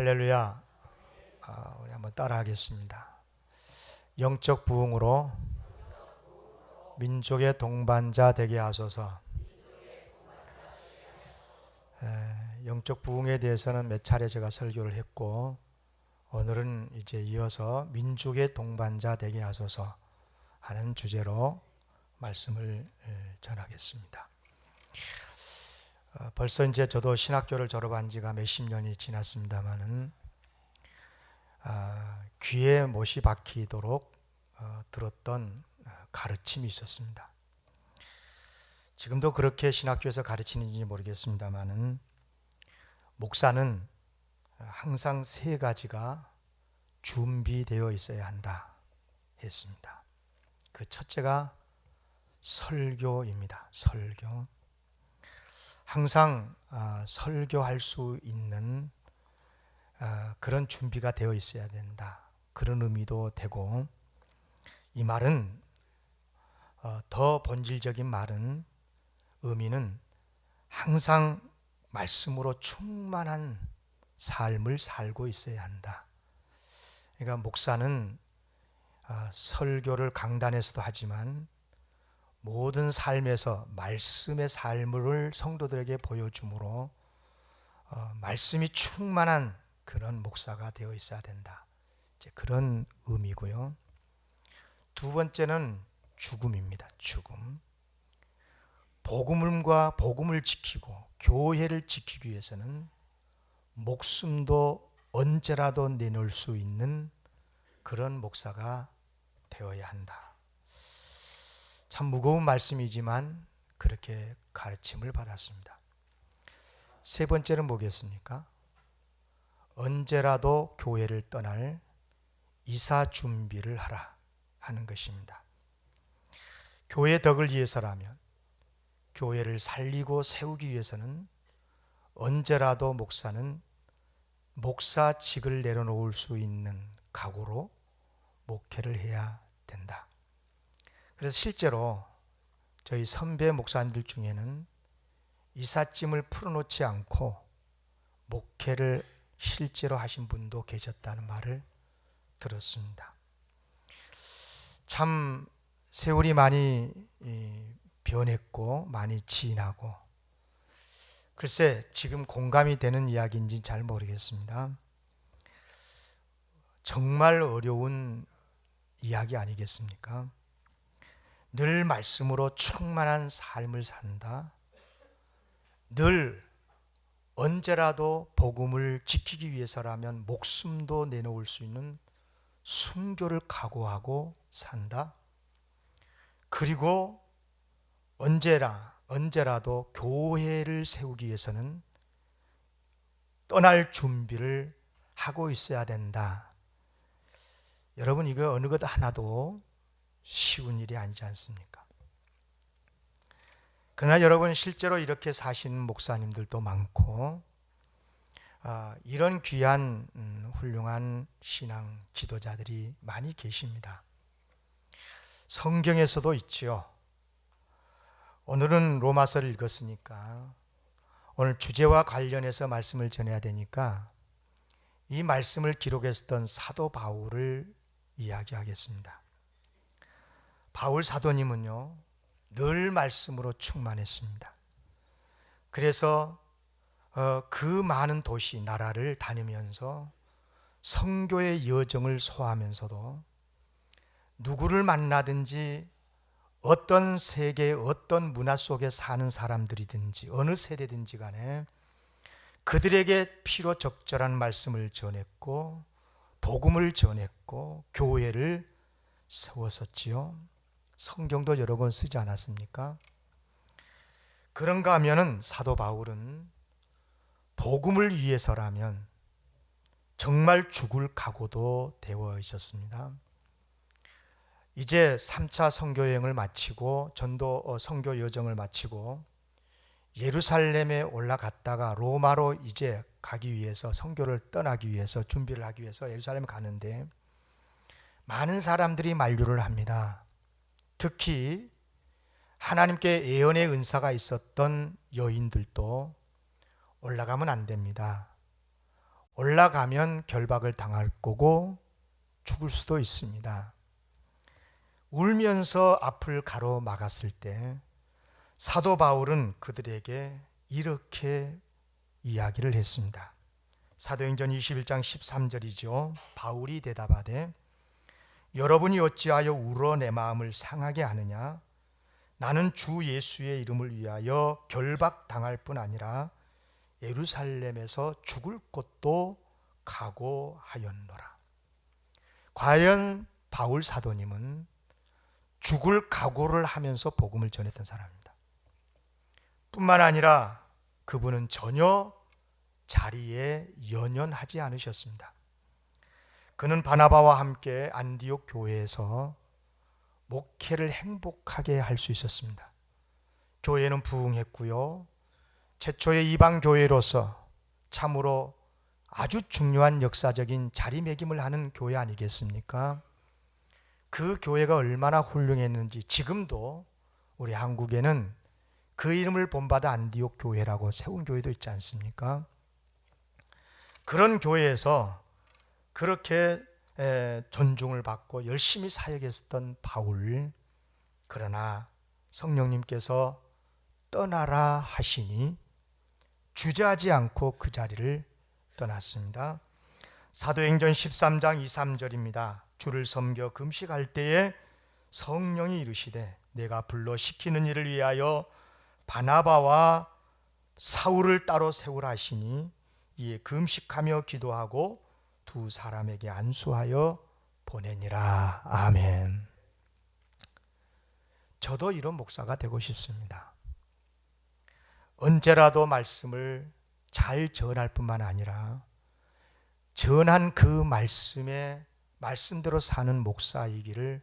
할렐루야. 우리 한번 따라하겠습니다. 영적 부흥으로 민족의 동반자 되게 하소서. 영적 부흥에 대해서는 몇 차례 제가 설교를 했고, 오늘은 이제 이어서 민족의 동반자 되게 하소서 하는 주제로 말씀을 전하겠습니다. 벌써 이제 저도 신학교를 졸업한 지가 몇십 년이 지났습니다만은 귀에 못이 박히도록 들었던 가르침이 있었습니다. 지금도 그렇게 신학교에서 가르치는지 모르겠습니다만은 목사는 항상 세 가지가 준비되어 있어야 한다 했습니다. 그 첫째가 설교입니다. 설교. 항상 설교할 수 있는 그런 준비가 되어 있어야 된다. 그런 의미도 되고, 이 말은 더 본질적인 말은 의미는 항상 말씀으로 충만한 삶을 살고 있어야 한다. 그러니까 목사는 설교를 강단에서도 하지만 모든 삶에서 말씀의 삶을 성도들에게 보여주므로 말씀이 충만한 그런 목사가 되어 있어야 된다. 이제 그런 의미고요. 두 번째는 죽음입니다. 죽음. 복음을 지키고 교회를 지키기 위해서는 목숨도 언제라도 내놓을 수 있는 그런 목사가 되어야 한다. 참 무거운 말씀이지만 그렇게 가르침을 받았습니다. 세 번째는 뭐겠습니까? 언제라도 교회를 떠날 이사 준비를 하라 하는 것입니다. 교회 덕을 위해서라면, 교회를 살리고 세우기 위해서는 언제라도 목사는 목사직을 내려놓을 수 있는 각오로 목회를 해야 된다. 그래서 실제로 저희 선배 목사님들 중에는 이삿짐을 풀어놓지 않고 목회를 실제로 하신 분도 계셨다는 말을 들었습니다. 참 세월이 많이 변했고 많이 지나고, 글쎄 지금 공감이 되는 이야기인지 잘 모르겠습니다. 정말 어려운 이야기 아니겠습니까? 늘 말씀으로 충만한 삶을 산다. 늘 언제라도 복음을 지키기 위해서라면 목숨도 내놓을 수 있는 순교를 각오하고 산다. 그리고 언제라도 교회를 세우기 위해서는 떠날 준비를 하고 있어야 된다. 여러분, 이거 어느 것 하나도 쉬운 일이 아니지 않습니까? 그러나 여러분, 실제로 이렇게 사시는 목사님들도 많고, 이런 귀한 훌륭한 신앙 지도자들이 많이 계십니다. 성경에서도 있지요. 오늘은 로마서를 읽었으니까 오늘 주제와 관련해서 말씀을 전해야 되니까 이 말씀을 기록했던 사도 바울을 이야기하겠습니다. 바울 사도님은요, 늘 말씀으로 충만했습니다. 그래서 그 많은 도시, 나라를 다니면서 선교의 여정을 소화하면서도 누구를 만나든지 어떤 세계, 어떤 문화 속에 사는 사람들이든지 어느 세대든지 간에 그들에게 필요 적절한 말씀을 전했고 복음을 전했고 교회를 세웠었지요. 성경도 여러 권 쓰지 않았습니까? 그런가 하면은 사도 바울은 복음을 위해서라면 정말 죽을 각오도 되어 있었습니다. 이제 3차 선교여행을 마치고 전도 선교 여정을 마치고 예루살렘에 올라갔다가 로마로 이제 가기 위해서, 선교를 떠나기 위해서 준비를 하기 위해서 예루살렘에 가는데 많은 사람들이 만류를 합니다. 특히 하나님께 예언의 은사가 있었던 여인들도 올라가면 안 됩니다. 올라가면 결박을 당할 거고 죽을 수도 있습니다. 울면서 앞을 가로막았을 때 사도 바울은 그들에게 이렇게 이야기를 했습니다. 사도행전 21장 13절이죠. 바울이 대답하되 여러분이 어찌하여 울어 내 마음을 상하게 하느냐? 나는 주 예수의 이름을 위하여 결박당할 뿐 아니라 예루살렘에서 죽을 것도 각오하였노라. 과연 바울 사도님은 죽을 각오를 하면서 복음을 전했던 사람입니다. 뿐만 아니라 그분은 전혀 자리에 연연하지 않으셨습니다. 그는 바나바와 함께 안디옥 교회에서 목회를 행복하게 할 수 있었습니다. 교회는 부흥했고요. 최초의 이방 교회로서 참으로 아주 중요한 역사적인 자리매김을 하는 교회 아니겠습니까? 그 교회가 얼마나 훌륭했는지 지금도 우리 한국에는 그 이름을 본받아 안디옥 교회라고 세운 교회도 있지 않습니까? 그런 교회에서 그렇게 존중을 받고 열심히 사역했던 바울, 그러나 성령님께서 떠나라 하시니 주저하지 않고 그 자리를 떠났습니다. 사도행전 13장 2, 3절입니다. 주를 섬겨 금식할 때에 성령이 이르시되 내가 불러 시키는 일을 위하여 바나바와 사울을 따로 세우라 하시니 이에 금식하며 기도하고 두 사람에게 안수하여 보내니라. 아멘. 저도 이런 목사가 되고 싶습니다. 언제라도 말씀을 잘 전할 뿐만 아니라 전한 그 말씀에 말씀대로 사는 목사이기를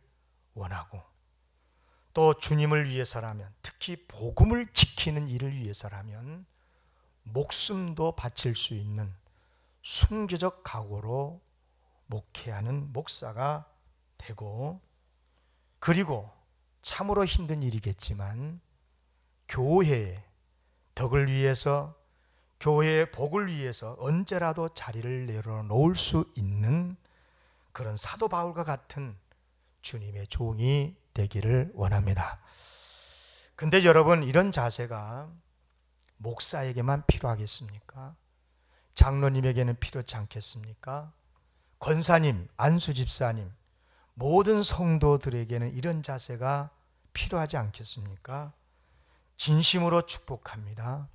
원하고, 또 주님을 위해서라면, 특히 복음을 지키는 일을 위해서라면 목숨도 바칠 수 있는 순교적 각오로 목회하는 목사가 되고, 그리고 참으로 힘든 일이겠지만 교회의 덕을 위해서, 교회의 복을 위해서 언제라도 자리를 내려놓을 수 있는 그런 사도 바울과 같은 주님의 종이 되기를 원합니다. 근데 여러분, 이런 자세가 목사에게만 필요하겠습니까? 장로님에게는 필요치 않겠습니까? 권사님, 안수집사님, 모든 성도들에게는 이런 자세가 필요하지 않겠습니까? 진심으로 축복합니다.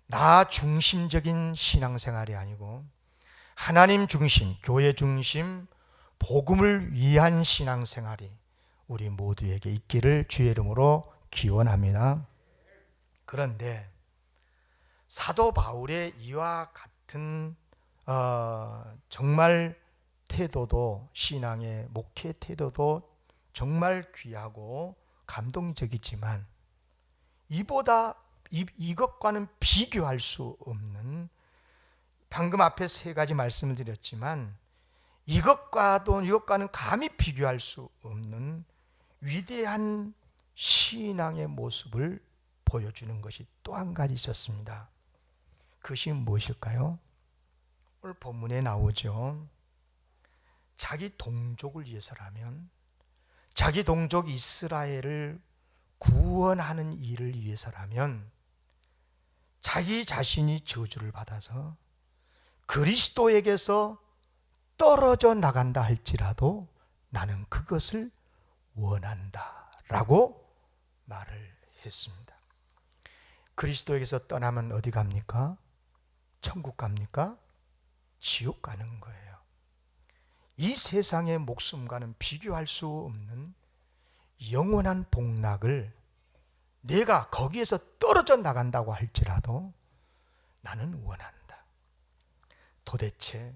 나 중심적인 신앙생활이 아니고 하나님 중심, 교회 중심, 복음을 위한 신앙생활이 우리 모두에게 있기를 주의 이름으로 기원합니다. 그런데 사도 바울의 이와 같은 정말 태도도, 신앙의 목회 태도도 정말 귀하고 감동적이지만 이것과는 비교할 수 없는, 방금 앞에 세 가지 말씀을 드렸지만 이것과는 감히 비교할 수 없는 위대한 신앙의 모습을 보여주는 것이 또 한 가지 있었습니다. 그것이 무엇일까요? 오늘 본문에 나오죠. 자기 동족을 위해서라면, 자기 동족 이스라엘을 구원하는 일을 위해서라면 자기 자신이 저주를 받아서 그리스도에게서 떨어져 나간다 할지라도 나는 그것을 원한다 라고 말을 했습니다. 그리스도에게서 떠나면 어디 갑니까? 천국 갑니까? 지옥 가는 거예요. 이 세상의 목숨과는 비교할 수 없는 영원한 복락을 내가 거기에서 떨어져 나간다고 할지라도 나는 원한다. 도대체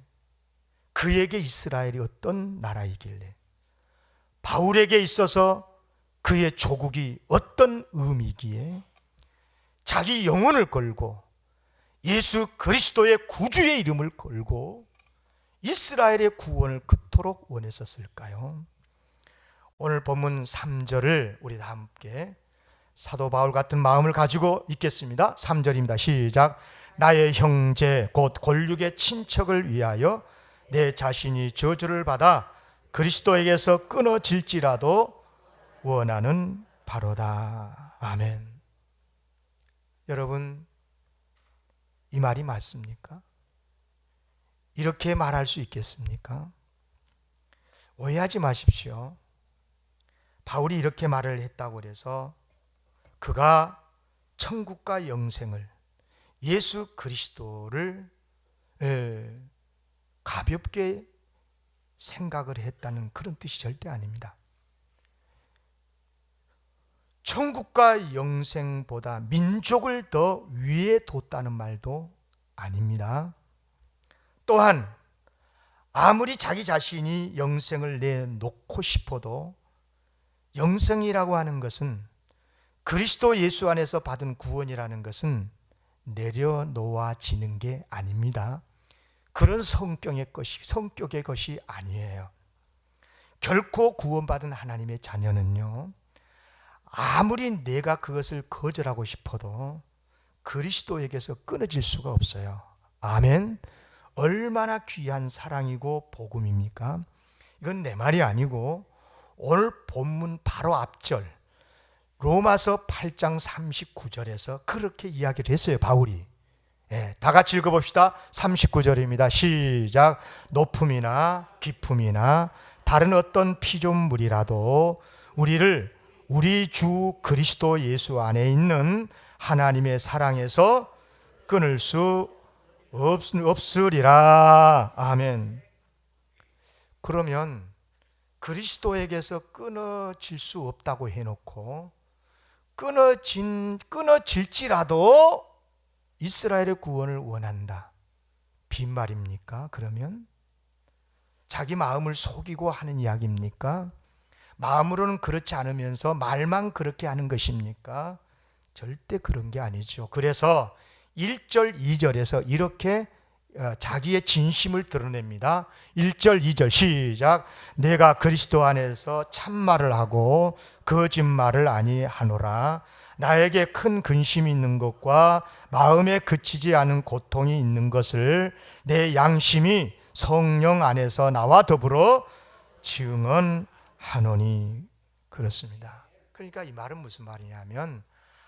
그에게 이스라엘이 어떤 나라이길래, 바울에게 있어서 그의 조국이 어떤 의미이기에 자기 영혼을 걸고 예수 그리스도의 구주의 이름을 걸고 이스라엘의 구원을 그토록 원했었을까요? 오늘 본문 3절을 우리 다 함께 사도 바울 같은 마음을 가지고 읽겠습니다. 3절입니다. 시작. 나의 형제 곧 골육의 친척을 위하여 내 자신이 저주를 받아 그리스도에게서 끊어질지라도 원하는 바로다. 아멘. 여러분, 이 말이 맞습니까? 이렇게 말할 수 있겠습니까? 오해하지 마십시오. 바울이 이렇게 말을 했다고 해서 그가 천국과 영생을, 예수 그리스도를 가볍게 생각을 했다는 그런 뜻이 절대 아닙니다. 천국과 영생보다 민족을 더 위에 뒀다는 말도 아닙니다. 또한 아무리 자기 자신이 영생을 내놓고 싶어도 영생이라고 하는 것은, 그리스도 예수 안에서 받은 구원이라는 것은 내려놓아지는 게 아닙니다. 그런 성격의 것이 아니에요. 결코 구원받은 하나님의 자녀는요, 아무리 내가 그것을 거절하고 싶어도 그리스도에게서 끊어질 수가 없어요. 아멘. 얼마나 귀한 사랑이고 복음입니까? 이건 내 말이 아니고 오늘 본문 바로 앞절 로마서 8장 39절에서 그렇게 이야기를 했어요, 바울이. 다 같이 읽어봅시다. 39절입니다. 시작. 높음이나 깊음이나 다른 어떤 피조물이라도 우리를 우리 주 그리스도 예수 안에 있는 하나님의 사랑에서 끊을 수 없으리라. 아멘. 그러면 그리스도에게서 끊어질 수 없다고 해놓고 끊어질지라도 이스라엘의 구원을 원한다, 빈말입니까? 그러면 자기 마음을 속이고 하는 이야기입니까? 마음으로는 그렇지 않으면서 말만 그렇게 하는 것입니까? 절대 그런 게 아니죠. 그래서 1절 2절에서 이렇게 자기의 진심을 드러냅니다. 1절 2절 시작. 내가 그리스도 안에서 참말을 하고 거짓말을 아니하노라. 나에게 큰 근심이 있는 것과 마음에 그치지 않은 고통이 있는 것을 내 양심이 성령 안에서 나와 더불어 증언하노니. 그렇습니다. 그러니까 이 말은 무슨 말이냐면,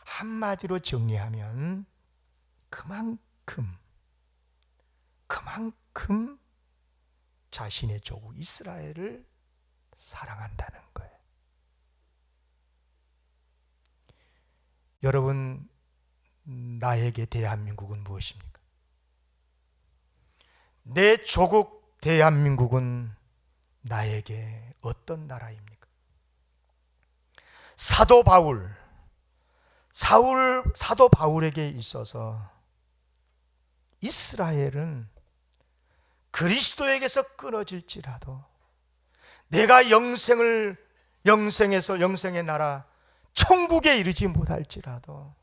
한마디로 정리하면 그만큼 자신의 조국 이스라엘을 사랑한다는 거예요. 여러분, 나에게 대한민국은 무엇입니까? 내 조국 대한민국은 나에게 어떤 나라입니까? 사도 바울에게 있어서 이스라엘은 그리스도에게서 끊어질지라도, 내가 영생의 나라 천국에 이르지 못할지라도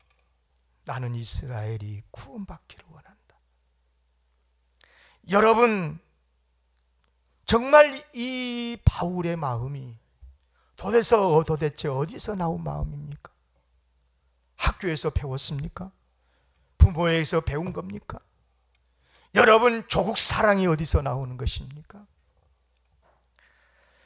나는 이스라엘이 구원받기를 원한다. 여러분, 정말 이 바울의 마음이 도대체 어디서 나온 마음입니까? 학교에서 배웠습니까? 부모에게서 배운 겁니까? 여러분, 조국 사랑이 어디서 나오는 것입니까?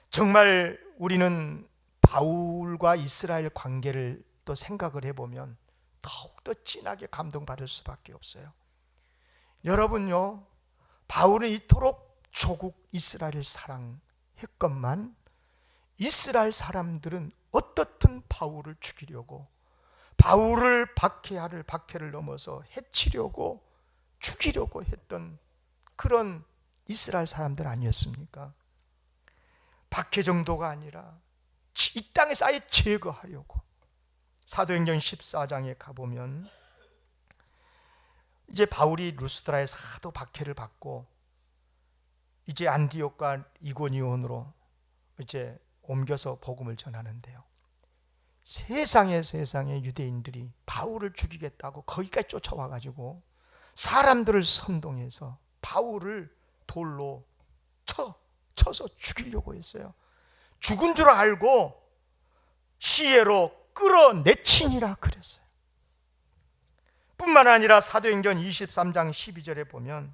정말 우리는 바울과 이스라엘 관계를 또 생각을 해보면 더욱더 진하게 감동받을 수밖에 없어요. 여러분요, 바울은 이토록 조국 이스라엘을 사랑했건만 이스라엘 사람들은 어떻든 바울을 죽이려고, 바울을 박해를 넘어서 해치려고 죽이려고 했던 그런 이스라엘 사람들 아니었습니까? 박해 정도가 아니라 이 땅에서 아예 제거하려고. 사도행전 14장에 가보면 이제 바울이 루스드라에서 하도 박해를 받고 이제 안디옥과 이고니온으로 이제 옮겨서 복음을 전하는데요, 세상에 유대인들이 바울을 죽이겠다고 거기까지 쫓아와가지고 사람들을 선동해서 바울을 돌로 쳐서 죽이려고 했어요. 죽은 줄 알고 시해로 끌어내치니라 그랬어요. 뿐만 아니라 사도행전 23장 12절에 보면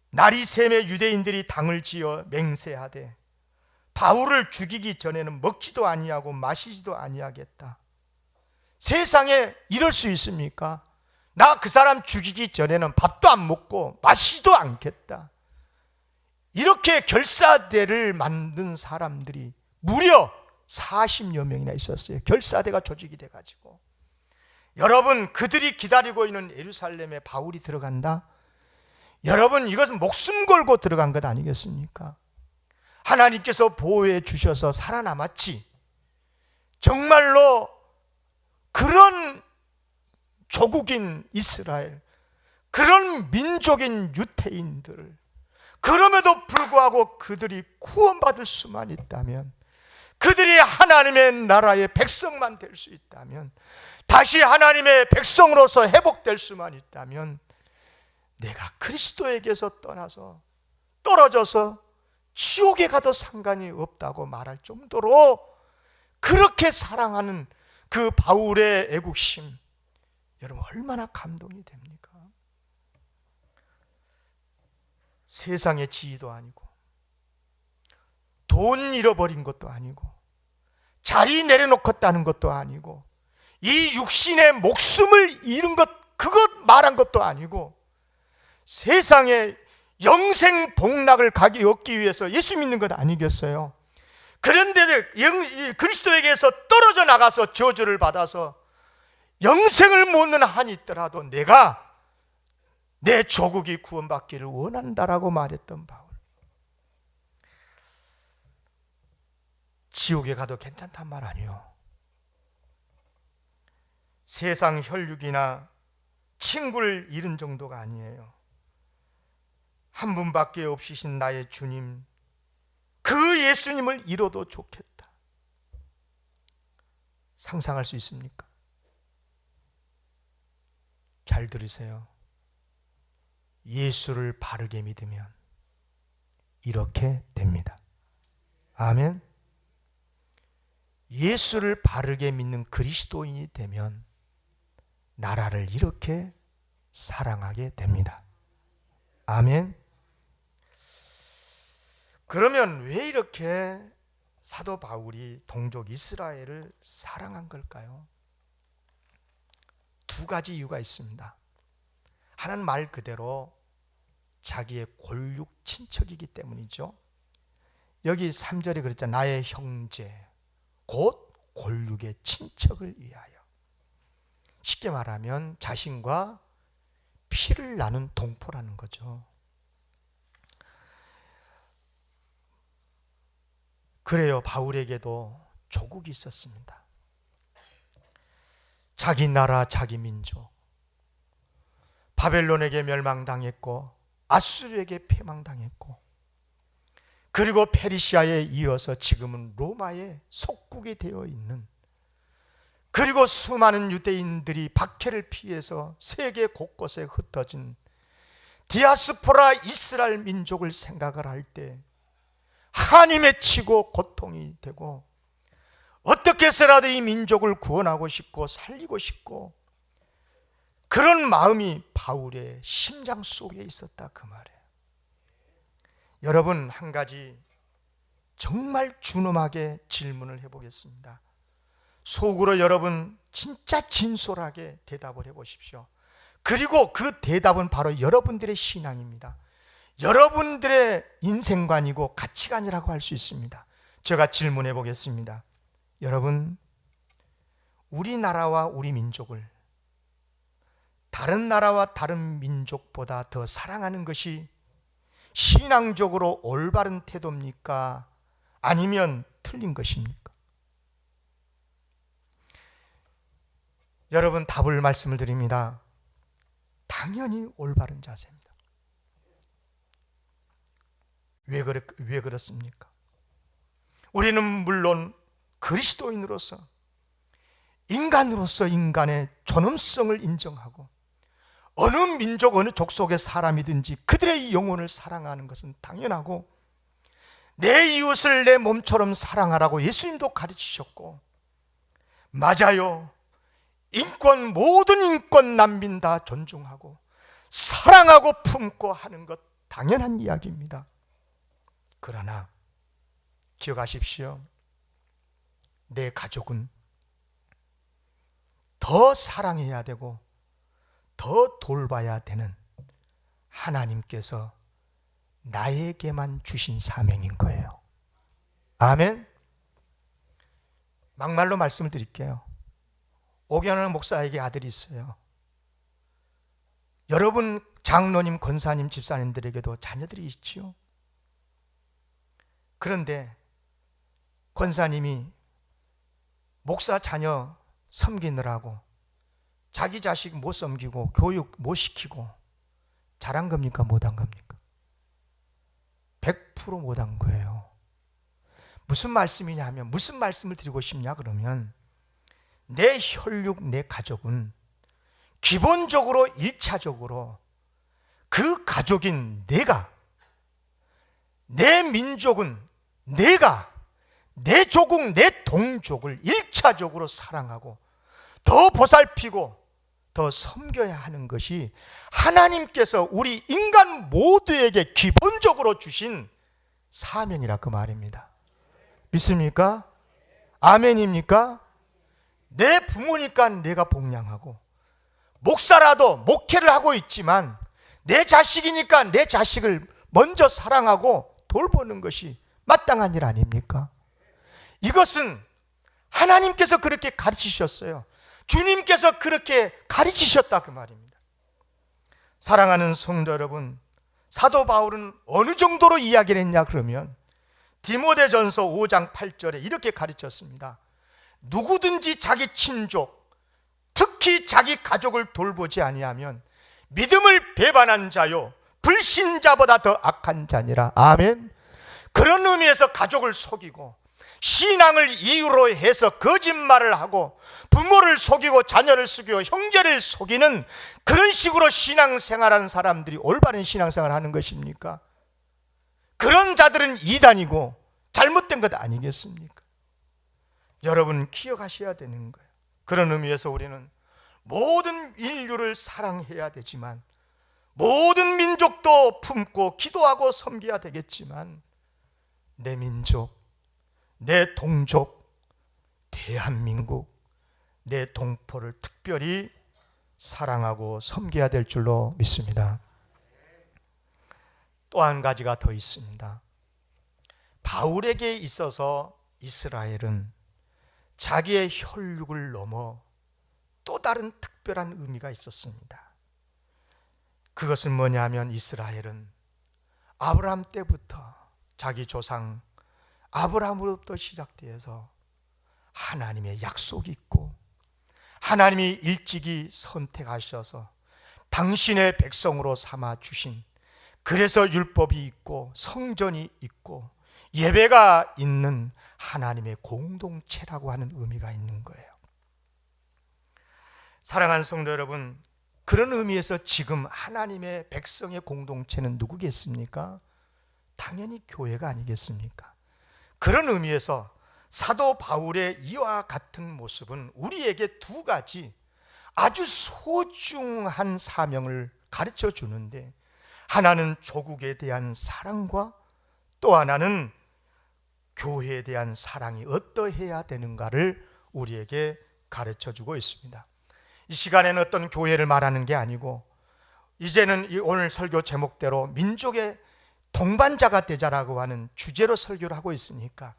날이 샘에 유대인들이 당을 지어 맹세하되 바울을 죽이기 전에는 먹지도 아니하고 마시지도 아니하겠다. 세상에 이럴 수 있습니까? 나 그 사람 죽이기 전에는 밥도 안 먹고 마시지도 않겠다. 이렇게 결사대를 만든 사람들이 무려 40여 명이나 있었어요. 결사대가 조직이 돼가지고. 여러분, 그들이 기다리고 있는 예루살렘에 바울이 들어간다? 여러분, 이것은 목숨 걸고 들어간 것 아니겠습니까? 하나님께서 보호해 주셔서 살아남았지. 정말로 그런 조국인 이스라엘, 그런 민족인 유태인들을, 그럼에도 불구하고 그들이 구원받을 수만 있다면, 그들이 하나님의 나라의 백성만 될 수 있다면, 다시 하나님의 백성으로서 회복될 수만 있다면, 내가 그리스도에게서 떠나서 떨어져서 지옥에 가도 상관이 없다고 말할 정도로 그렇게 사랑하는 그 바울의 애국심, 여러분 얼마나 감동이 됩니까? 세상의 지위도 아니고 돈 잃어버린 것도 아니고 자리 내려놓겠다는 것도 아니고 이 육신의 목숨을 잃은 것, 그것 말한 것도 아니고 세상에 영생 복락을 얻기 위해서 예수 믿는 것 아니겠어요? 그런데 그리스도에게서 떨어져 나가서 저주를 받아서 영생을 못 얻는 한이 있더라도 내가 내 조국이 구원받기를 원한다라고 말했던 바울. 지옥에 가도 괜찮단 말 아니요. 세상 혈육이나 친구를 잃은 정도가 아니에요. 한 분밖에 없으신 나의 주님, 그 예수님을 잃어도 좋겠다. 상상할 수 있습니까? 잘 들으세요. 예수를 바르게 믿으면 이렇게 됩니다. 아멘. 예수를 바르게 믿는 그리스도인이 되면 나라를 이렇게 사랑하게 됩니다. 아멘. 그러면 왜 이렇게 사도 바울이 동족 이스라엘을 사랑한 걸까요? 두 가지 이유가 있습니다. 하나는 말 그대로 자기의 골육 친척이기 때문이죠. 여기 3절에 그랬잖아요. 나의 형제, 곧 골육의 친척을 위하여. 쉽게 말하면 자신과 피를 나눈 동포라는 거죠. 그래요. 바울에게도 조국이 있었습니다. 자기 나라, 자기 민족. 바벨론에게 멸망당했고 아수르에게 패망당했고 그리고 페르시아에 이어서 지금은 로마의 속국이 되어 있는, 그리고 수많은 유대인들이 박해를 피해서 세계 곳곳에 흩어진 디아스포라 이스라엘 민족을 생각을 할 때 한이 맺히고 고통이 되고 어떻게 해서라도 이 민족을 구원하고 싶고 살리고 싶고 그런 마음이 바울의 심장 속에 있었다, 그 말이에요. 여러분, 한 가지 정말 준엄하게 질문을 해보겠습니다. 속으로 여러분 진짜 진솔하게 대답을 해보십시오. 그리고 그 대답은 바로 여러분들의 신앙입니다. 여러분들의 인생관이고 가치관이라고 할 수 있습니다. 제가 질문해 보겠습니다. 여러분, 우리나라와 우리 민족을 다른 나라와 다른 민족보다 더 사랑하는 것이 신앙적으로 올바른 태도입니까? 아니면 틀린 것입니까? 여러분, 답을 말씀을 드립니다. 당연히 올바른 자세입니다. 왜 그렇습니까? 우리는 물론 그리스도인으로서, 인간으로서 인간의 존엄성을 인정하고 어느 민족, 어느 족속의 사람이든지 그들의 영혼을 사랑하는 것은 당연하고, 내 이웃을 내 몸처럼 사랑하라고 예수님도 가르치셨고, 맞아요. 인권, 모든 인권 난민 다 존중하고 사랑하고 품고 하는 것 당연한 이야기입니다. 그러나 기억하십시오. 내 가족은 더 사랑해야 되고 더 돌봐야 되는 하나님께서 나에게만 주신 사명인 거예요. 아멘. 막말로 말씀을 드릴게요. 오경환 목사에게 아들이 있어요. 여러분 장로님, 권사님, 집사님들에게도 자녀들이 있지요. 그런데 권사님이 목사 자녀 섬기느라고 자기 자식 못 섬기고 교육 못 시키고 잘한 겁니까? 못한 겁니까? 100% 못한 거예요. 무슨 말씀이냐 하면, 무슨 말씀을 드리고 싶냐 그러면, 내 혈육, 내 가족은 기본적으로 1차적으로 그 가족인 내가, 내 민족은 내가, 내 조국, 내 동족을 1차적으로 사랑하고 더 보살피고 더 섬겨야 하는 것이 하나님께서 우리 인간 모두에게 기본적으로 주신 사명이라 그 말입니다. 믿습니까? 아멘입니까? 내 부모니까 내가 복양하고, 목사라도 목회를 하고 있지만 내 자식이니까 내 자식을 먼저 사랑하고 돌보는 것이 마땅한 일 아닙니까? 이것은 하나님께서 그렇게 가르치셨어요. 주님께서 그렇게 가르치셨다 그 말입니다. 사랑하는 성도 여러분, 사도 바울은 어느 정도로 이야기를 했냐 그러면 디모데전서 5장 8절에 이렇게 가르쳤습니다. 누구든지 자기 친족, 특히 자기 가족을 돌보지 아니하면 믿음을 배반한 자요 불신자보다 더 악한 자니라. 아멘. 그런 의미에서 가족을 속이고 신앙을 이유로 해서 거짓말을 하고 부모를 속이고 자녀를 속이고 형제를 속이는 그런 식으로 신앙생활하는 사람들이 올바른 신앙생활을 하는 것입니까? 그런 자들은 이단이고 잘못된 것 아니겠습니까? 여러분 기억하셔야 되는 거예요. 그런 의미에서 우리는 모든 인류를 사랑해야 되지만, 모든 민족도 품고 기도하고 섬겨야 되겠지만, 내 민족, 내 동족, 대한민국, 내 동포를 특별히 사랑하고 섬겨야 될 줄로 믿습니다. 또 한 가지가 더 있습니다. 바울에게 있어서 이스라엘은 자기의 혈육을 넘어 또 다른 특별한 의미가 있었습니다. 그것은 뭐냐면, 이스라엘은 아브라함 때부터 자기 조상 아브라함으로부터 시작되어서 하나님의 약속이 있고, 하나님이 일찍이 선택하셔서 당신의 백성으로 삼아 주신, 그래서 율법이 있고 성전이 있고 예배가 있는 하나님의 공동체라고 하는 의미가 있는 거예요. 사랑하는 성도 여러분, 그런 의미에서 지금 하나님의 백성의 공동체는 누구겠습니까? 당연히 교회가 아니겠습니까? 그런 의미에서 사도 바울의 이와 같은 모습은 우리에게 두 가지 아주 소중한 사명을 가르쳐 주는데, 하나는 조국에 대한 사랑과 또 하나는 교회에 대한 사랑이 어떠해야 되는가를 우리에게 가르쳐 주고 있습니다. 이 시간에는 어떤 교회를 말하는 게 아니고, 이제는 오늘 설교 제목대로 민족의 동반자가 되자라고 하는 주제로 설교를 하고 있으니까,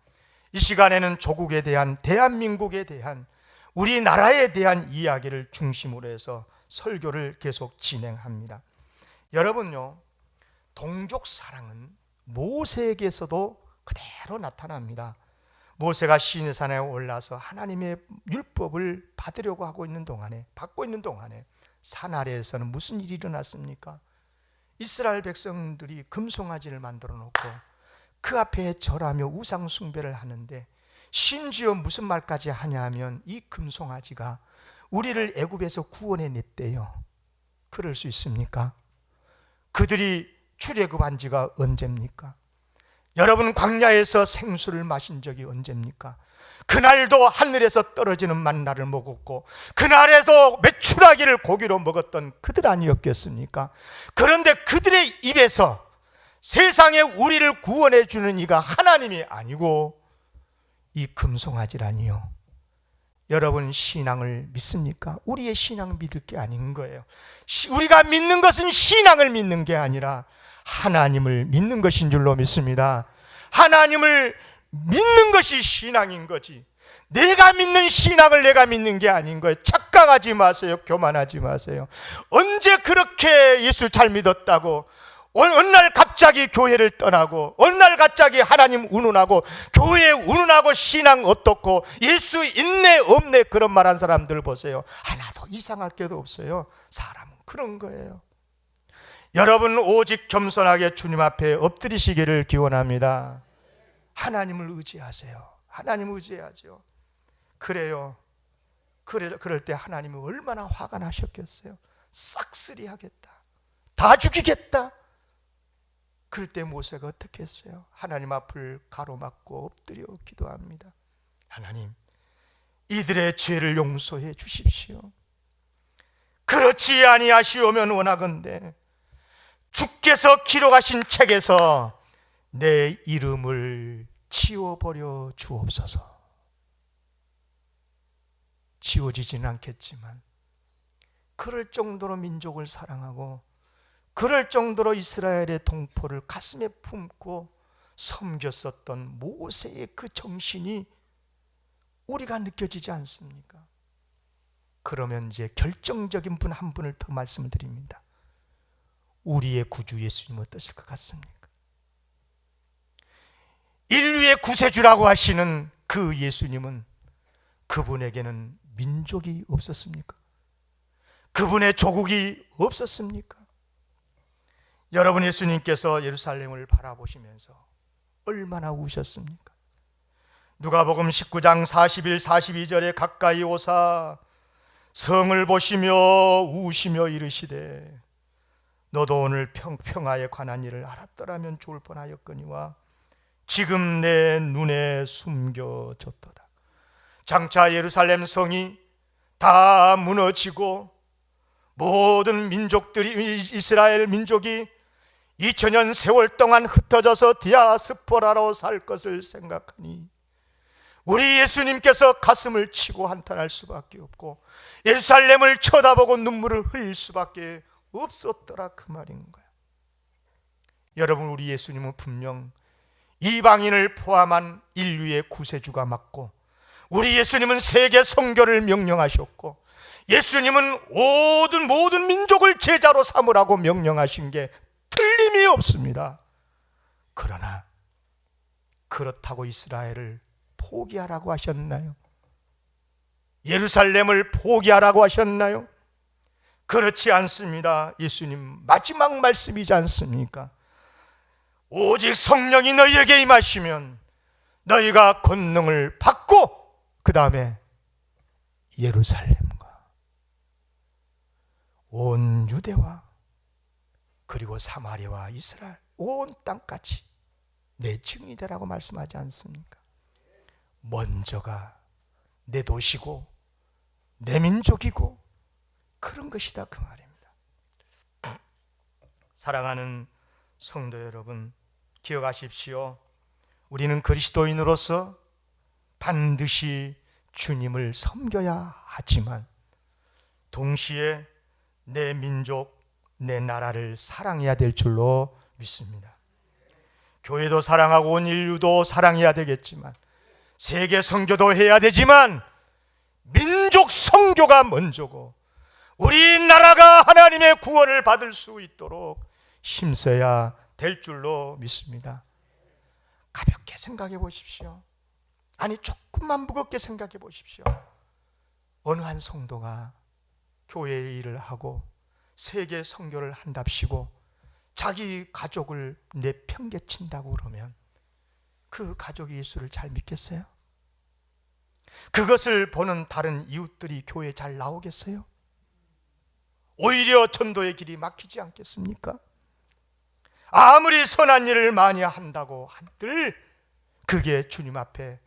이 시간에는 조국에 대한, 대한민국에 대한, 우리나라에 대한 이야기를 중심으로 해서 설교를 계속 진행합니다. 여러분요, 동족 사랑은 모세에게서도 그대로 나타납니다. 모세가 시내산에 올라서 하나님의 율법을 받으려고 하고 있는 동안에, 받고 있는 동안에 산 아래에서는 무슨 일이 일어났습니까? 이스라엘 백성들이 금송아지를 만들어 놓고 그 앞에 절하며 우상 숭배를 하는데, 심지어 무슨 말까지 하냐면 이 금송아지가 우리를 애굽에서 구원해 냈대요. 그럴 수 있습니까? 그들이 출애굽한 지가 언제입니까? 여러분 광야에서 생수를 마신 적이 언제입니까? 그날도 하늘에서 떨어지는 만나를 먹었고 그날에도 메추라기를 고기로 먹었던 그들 아니었겠습니까? 그런데 그들의 입에서 세상에 우리를 구원해 주는 이가 하나님이 아니고 이 금송아지라니요. 여러분 신앙을 믿습니까? 우리의 신앙을 믿을 게 아닌 거예요. 우리가 믿는 것은 신앙을 믿는 게 아니라 하나님을 믿는 것인 줄로 믿습니다. 하나님을 믿는 것이 신앙인 거지, 내가 믿는 신앙을 내가 믿는 게 아닌 거예요. 착각하지 마세요. 교만하지 마세요. 언제 그렇게 예수 잘 믿었다고 어느 날 갑자기 교회를 떠나고 어느 날 갑자기 하나님 운운하고 교회 운운하고 신앙 어떻고 예수 있네 없네 그런 말한 사람들 보세요. 하나도 이상할 게도 없어요. 사람은 그런 거예요. 여러분 오직 겸손하게 주님 앞에 엎드리시기를 기원합니다. 하나님을 의지하세요. 하나님을 의지해야죠. 그래요. 그럴 때 하나님이 얼마나 화가 나셨겠어요. 싹쓸이 하겠다, 다 죽이겠다. 그럴 때 모세가 어떻게 했어요? 하나님 앞을 가로막고 엎드려 기도합니다. 하나님, 이들의 죄를 용서해 주십시오. 그렇지 아니하시오면 원하건대 주께서 기록하신 책에서 내 이름을 지워버려 주옵소서. 지워지지는 않겠지만 그럴 정도로 민족을 사랑하고 그럴 정도로 이스라엘의 동포를 가슴에 품고 섬겼었던 모세의 그 정신이 우리가 느껴지지 않습니까? 그러면 이제 결정적인 분 한 분을 더 말씀을 드립니다. 우리의 구주 예수님 어떠실 것 같습니까? 인류의 구세주라고 하시는 그 예수님은 그분에게는 민족이 없었습니까? 그분의 조국이 없었습니까? 여러분, 예수님께서 예루살렘을 바라보시면서 얼마나 우셨습니까? 누가복음 19장 41, 42절에 가까이 오사 성을 보시며 우시며 이르시되 너도 오늘 평화에 관한 일을 알았더라면 좋을 뻔하였거니와 지금 내 눈에 숨겨졌도다. 장차 예루살렘 성이 다 무너지고 모든 민족들이, 이스라엘 민족이 2000년 세월 동안 흩어져서 디아스포라로 살 것을 생각하니 우리 예수님께서 가슴을 치고 한탄할 수밖에 없고 예루살렘을 쳐다보고 눈물을 흘릴 수밖에 없었더라, 그 말인 거야. 여러분, 우리 예수님은 분명 이방인을 포함한 인류의 구세주가 맞고 우리 예수님은 세계 선교를 명령하셨고 예수님은 모든 민족을 제자로 삼으라고 명령하신 게 틀림이 없습니다. 그러나 그렇다고 이스라엘을 포기하라고 하셨나요? 예루살렘을 포기하라고 하셨나요? 그렇지 않습니다. 예수님 마지막 말씀이지 않습니까? 오직 성령이 너희에게 임하시면 너희가 권능을 받고 그 다음에 예루살렘과 온 유대와 그리고 사마리아와 이스라엘 온 땅까지 내 증인이 되라고 말씀하지 않습니까? 먼저가 내 도시고 내 민족이고 그런 것이다, 그 말입니다. 사랑하는 성도 여러분, 기억하십시오. 우리는 그리스도인으로서 반드시 주님을 섬겨야 하지만 동시에 내 민족, 내 나라를 사랑해야 될 줄로 믿습니다. 교회도 사랑하고 온 인류도 사랑해야 되겠지만 세계 선교도 해야 되지만 민족 선교가 먼저고 우리 나라가 하나님의 구원을 받을 수 있도록 힘써야 될 줄로 믿습니다. 가볍게 생각해 보십시오. 아니, 조금만 무겁게 생각해 보십시오. 어느 한 성도가 교회의 일을 하고 세계 선교를 한답시고 자기 가족을 내팽개친다고 그러면 그 가족이 예수를 잘 믿겠어요? 그것을 보는 다른 이웃들이 교회에 잘 나오겠어요? 오히려 전도의 길이 막히지 않겠습니까? 아무리 선한 일을 많이 한다고 한들 그게 주님 앞에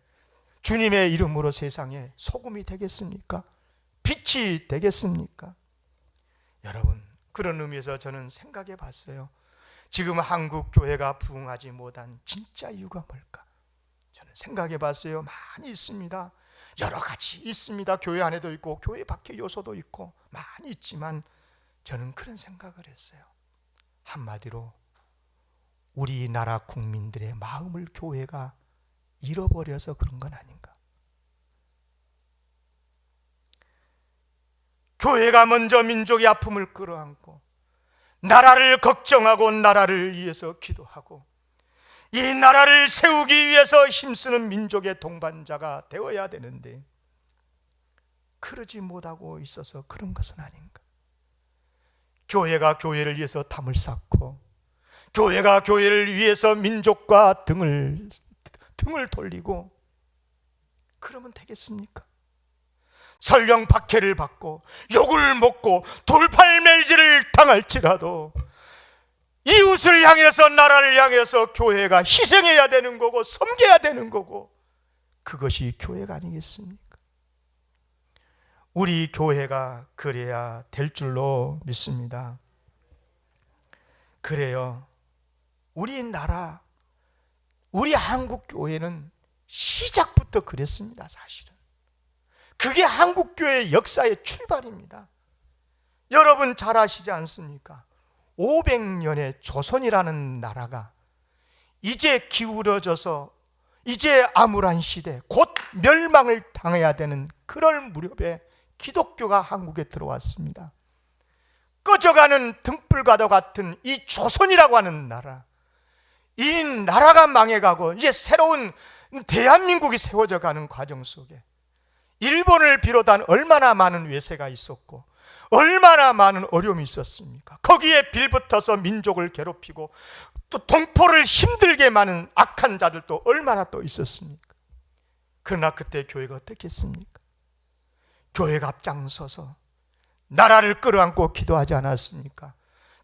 주님의 이름으로 세상에 소금이 되겠습니까? 빛이 되겠습니까? 여러분, 그런 의미에서 저는 생각해 봤어요. 지금 한국 교회가 부흥하지 못한 진짜 이유가 뭘까? 저는 생각해 봤어요. 많이 있습니다. 여러 가지 있습니다. 교회 안에도 있고 교회 밖의 요소도 있고 많이 있지만 저는 그런 생각을 했어요. 한마디로 우리나라 국민들의 마음을 교회가 잃어버려서 그런 건 아닌가? 교회가 먼저 민족의 아픔을 끌어안고 나라를 걱정하고 나라를 위해서 기도하고 이 나라를 세우기 위해서 힘쓰는 민족의 동반자가 되어야 되는데 그러지 못하고 있어서 그런 것은 아닌가? 교회가 교회를 위해서 담을 쌓고 교회가 교회를 위해서 민족과 등을 돌리고 그러면 되겠습니까? 설령 박해를 받고 욕을 먹고 돌팔매질을 당할지라도 이웃을 향해서 나라를 향해서 교회가 희생해야 되는 거고 섬겨야 되는 거고 그것이 교회가 아니겠습니까? 우리 교회가 그래야 될 줄로 믿습니다. 그래요. 우리나라, 우리 한국 교회는 시작부터 그랬습니다. 사실은 그게 한국 교회의 역사의 출발입니다. 여러분 잘 아시지 않습니까? 500년의 조선이라는 나라가 이제 기울어져서 이제 암울한 시대, 곧 멸망을 당해야 되는 그럴 무렵에 기독교가 한국에 들어왔습니다. 꺼져가는 등불과도 같은 이 조선이라고 하는 나라, 이 나라가 망해가고 이제 새로운 대한민국이 세워져 가는 과정 속에 일본을 비롯한 얼마나 많은 외세가 있었고 얼마나 많은 어려움이 있었습니까? 거기에 빌붙어서 민족을 괴롭히고 또 동포를 힘들게 많은 악한 자들도 얼마나 또 있었습니까? 그러나 그때 교회가 어떻게 했습니까? 교회가 앞장서서 나라를 끌어안고 기도하지 않았습니까?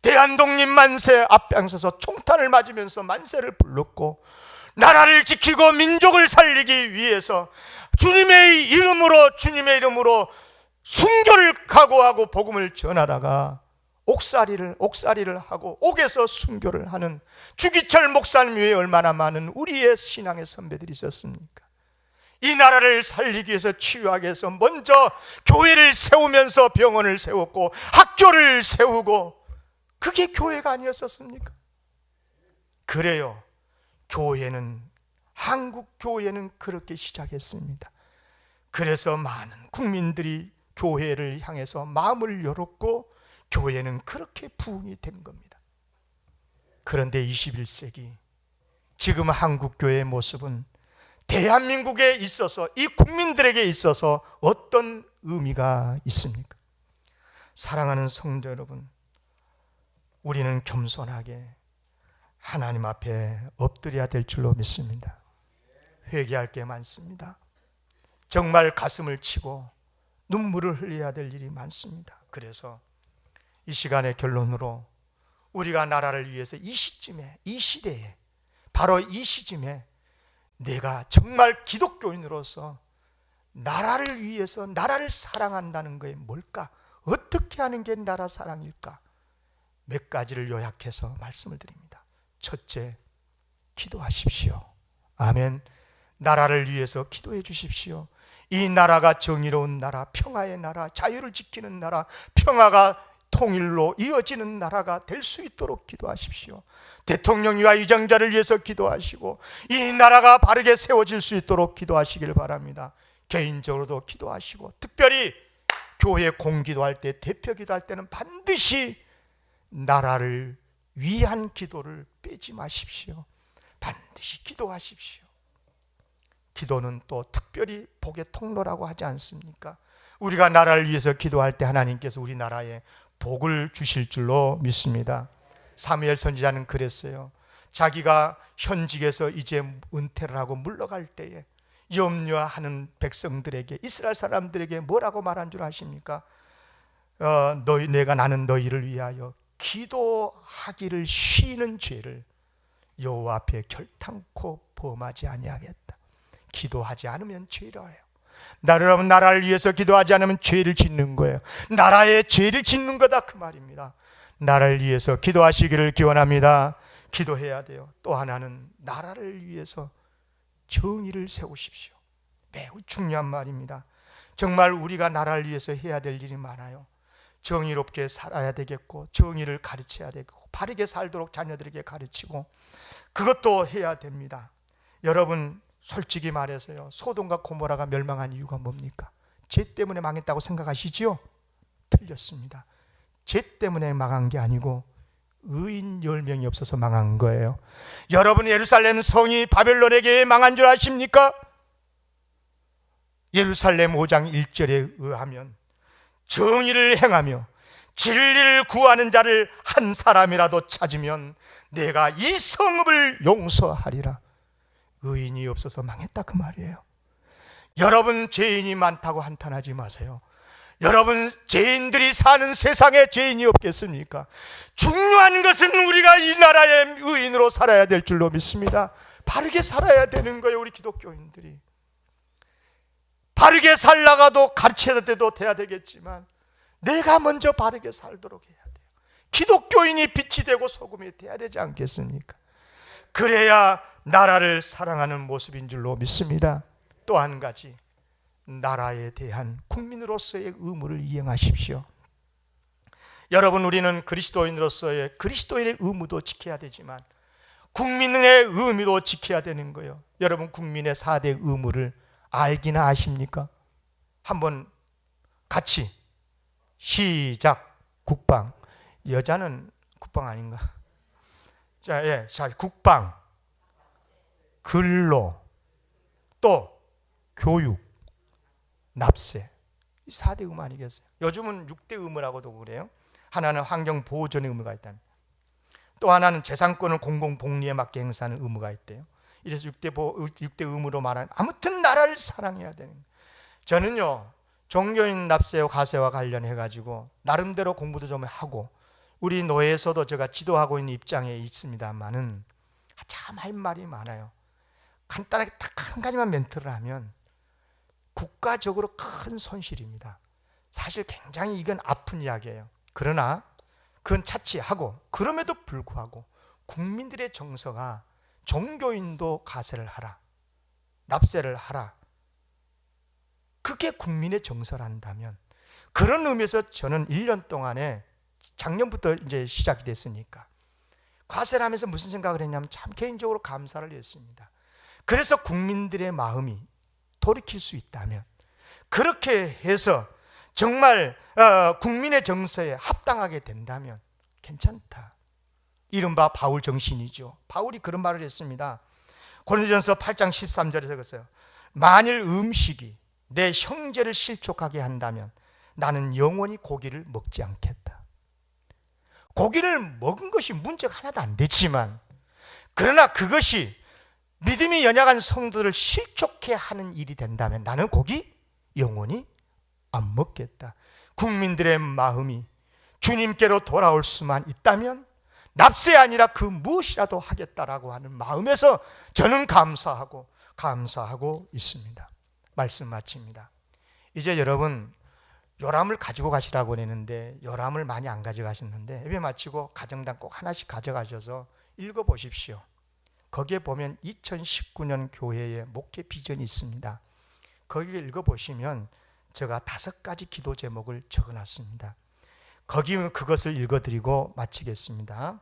대한독립 만세 앞장서서 총탄을 맞으면서 만세를 불렀고 나라를 지키고 민족을 살리기 위해서 주님의 이름으로 순교를 각오하고 복음을 전하다가 옥살이를 하고 옥에서 순교를 하는 주기철 목사님 외에 얼마나 많은 우리의 신앙의 선배들이 있었습니까? 이 나라를 살리기 위해서 치유하기 위해서 먼저 교회를 세우면서 병원을 세웠고 학교를 세우고 그게 교회가 아니었었습니까? 그래요. 한국 교회는 그렇게 시작했습니다. 그래서 많은 국민들이 교회를 향해서 마음을 열었고 교회는 그렇게 부흥이 된 겁니다. 그런데 21세기 지금 한국 교회의 모습은 대한민국에 있어서 이 국민들에게 있어서 어떤 의미가 있습니까? 사랑하는 성도 여러분, 우리는 겸손하게 하나님 앞에 엎드려야 될 줄로 믿습니다. 회개할 게 많습니다. 정말 가슴을 치고 눈물을 흘려야 될 일이 많습니다. 그래서 이 시간의 결론으로 우리가 나라를 위해서 이 시점에, 이 시대에, 바로 이 시점에 내가 정말 기독교인으로서 나라를 위해서 나라를 사랑한다는 것이 뭘까? 어떻게 하는 게 나라 사랑일까? 몇 가지를 요약해서 말씀을 드립니다. 첫째, 기도하십시오. 아멘. 나라를 위해서 기도해 주십시오. 이 나라가 정의로운 나라, 평화의 나라, 자유를 지키는 나라, 평화가 통일로 이어지는 나라가 될 수 있도록 기도하십시오. 대통령과 위정자를 위해서 기도하시고 이 나라가 바르게 세워질 수 있도록 기도하시길 바랍니다. 개인적으로도 기도하시고 특별히 교회 공기도할 때, 대표 기도할 때는 반드시 나라를 위한 기도를 빼지 마십시오. 반드시 기도하십시오. 기도는 또 특별히 복의 통로라고 하지 않습니까? 우리가 나라를 위해서 기도할 때 하나님께서 우리 나라에 복을 주실 줄로 믿습니다. 사무엘 선지자는 그랬어요. 자기가 현직에서 이제 은퇴를 하고 물러갈 때에 염려하는 백성들에게, 이스라엘 사람들에게 뭐라고 말한 줄 아십니까? 나는 너희를 위하여 기도하기를 쉬는 죄를 여호와 앞에 결탄코 범하지 아니하겠다. 기도하지 않으면 죄라요. 여러분, 나라를 위해서 기도하지 않으면 죄를 짓는 거예요. 나라에 죄를 짓는 거다, 그 말입니다. 나라를 위해서 기도하시기를 기원합니다. 기도해야 돼요. 또 하나는 나라를 위해서 정의를 세우십시오. 매우 중요한 말입니다. 정말 우리가 나라를 위해서 해야 될 일이 많아요. 정의롭게 살아야 되겠고, 정의를 가르쳐야 되고, 바르게 살도록 자녀들에게 가르치고, 그것도 해야 됩니다. 여러분, 솔직히 말해서요, 소돔과 고모라가 멸망한 이유가 뭡니까? 죄 때문에 망했다고 생각하시지요? 틀렸습니다. 죄 때문에 망한 게 아니고 의인 10명이 없어서 망한 거예요. 여러분, 예루살렘 성이 바벨론에게 망한 줄 아십니까? 예루살렘 5장 1절에 의하면 정의를 행하며 진리를 구하는 자를 한 사람이라도 찾으면 내가 이 성읍을 용서하리라. 의인이 없어서 망했다, 그 말이에요. 여러분, 죄인이 많다고 한탄하지 마세요. 여러분, 죄인들이 사는 세상에 죄인이 없겠습니까? 중요한 것은 우리가 이 나라의 의인으로 살아야 될 줄로 믿습니다. 바르게 살아야 되는 거예요. 우리 기독교인들이 바르게 살다가도 가르쳐야 돼도 돼야 되겠지만 내가 먼저 바르게 살도록 해야 돼요. 기독교인이 빛이 되고 소금이 돼야 되지 않겠습니까? 그래야 나라를 사랑하는 모습인 줄로 믿습니다. 또 한 가지, 나라에 대한 국민으로서의 의무를 이행하십시오. 여러분, 우리는 그리스도인으로서의 그리스도인의 의무도 지켜야 되지만 국민의 의무도 지켜야 되는 거예요. 여러분, 국민의 4대 의무를 알기나 아십니까? 한번 같이 시작. 국방. 여자는 국방 아닌가? 자, 국방, 근로, 또 교육, 납세. 이 4대 의무 아니겠어요? 요즘은 6대 의무라고도 그래요. 하나는 환경 보존의 의무가 있다. 또 하나는 재산권을 공공복리에 맞게 행사하는 의무가 있대요. 이래서 6대 의무로 말하는, 아무튼 나라를 사랑해야 되는 거예요. 저는요, 종교인 납세와 과세와 관련해 가지고 나름대로 공부도 좀 하고 우리 노예에서도 제가 지도하고 있는 입장에 있습니다만은 참 할 말이 많아요. 간단하게 딱 한 가지만 멘트를 하면 국가적으로 큰 손실입니다. 사실 굉장히 이건 아픈 이야기예요. 그러나 그건 차치하고, 그럼에도 불구하고 국민들의 정서가 종교인도 과세를 하라, 납세를 하라, 그게 국민의 정서란다면, 그런 의미에서 저는 1년 동안에, 작년부터 이제 시작이 됐으니까 과세를 하면서 무슨 생각을 했냐면 참 개인적으로 감사를 했습니다. 그래서 국민들의 마음이 돌이킬 수 있다면, 그렇게 해서 정말 국민의 정서에 합당하게 된다면 괜찮다. 이른바 바울 정신이죠. 바울이 그런 말을 했습니다. 고린도전서 8장 13절에서 그랬어요. 만일 음식이 내 형제를 실족하게 한다면 나는 영원히 고기를 먹지 않겠다. 고기를 먹은 것이 문제가 하나도 안 됐지만, 그러나 그것이 믿음이 연약한 성도를 실족해 하는 일이 된다면 나는 고기 영원히 안 먹겠다. 국민들의 마음이 주님께로 돌아올 수만 있다면 납세 아니라 그 무엇이라도 하겠다라고 하는 마음에서 저는 감사하고 있습니다. 말씀 마칩니다. 이제 여러분, 요람을 가지고 가시라고 했는데 요람을 많이 안 가져가셨는데, 예배 마치고 가정당 꼭 하나씩 가져가셔서 읽어보십시오. 거기에 보면 2019년 교회의 목회 비전이 있습니다. 거기에 읽어보시면 제가 5가지 기도 제목을 적어놨습니다. 거기 그것을 읽어드리고 마치겠습니다.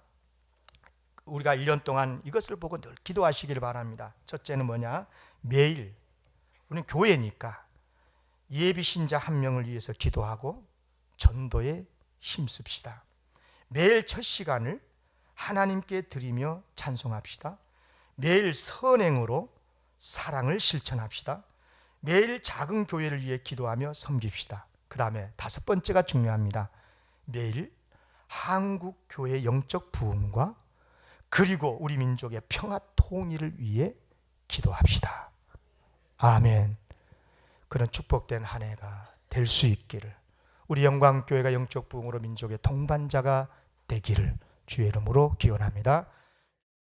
우리가 1년 동안 이것을 보고 늘 기도하시기를 바랍니다. 첫째는 뭐냐? 매일 우리는 교회니까 예비 신자 한 명을 위해서 기도하고 전도에 힘씁시다. 매일 첫 시간을 하나님께 드리며 찬송합시다. 매일 선행으로 사랑을 실천합시다. 매일 작은 교회를 위해 기도하며 섬깁시다. 그 다음에 5번째가 중요합니다. 매일 한국 교회 영적 부흥과 그리고 우리 민족의 평화 통일을 위해 기도합시다. 아멘. 그런 축복된 한 해가 될 수 있기를, 우리 영광교회가 영적 부흥으로 민족의 동반자가 되기를 주의 이름으로 기원합니다.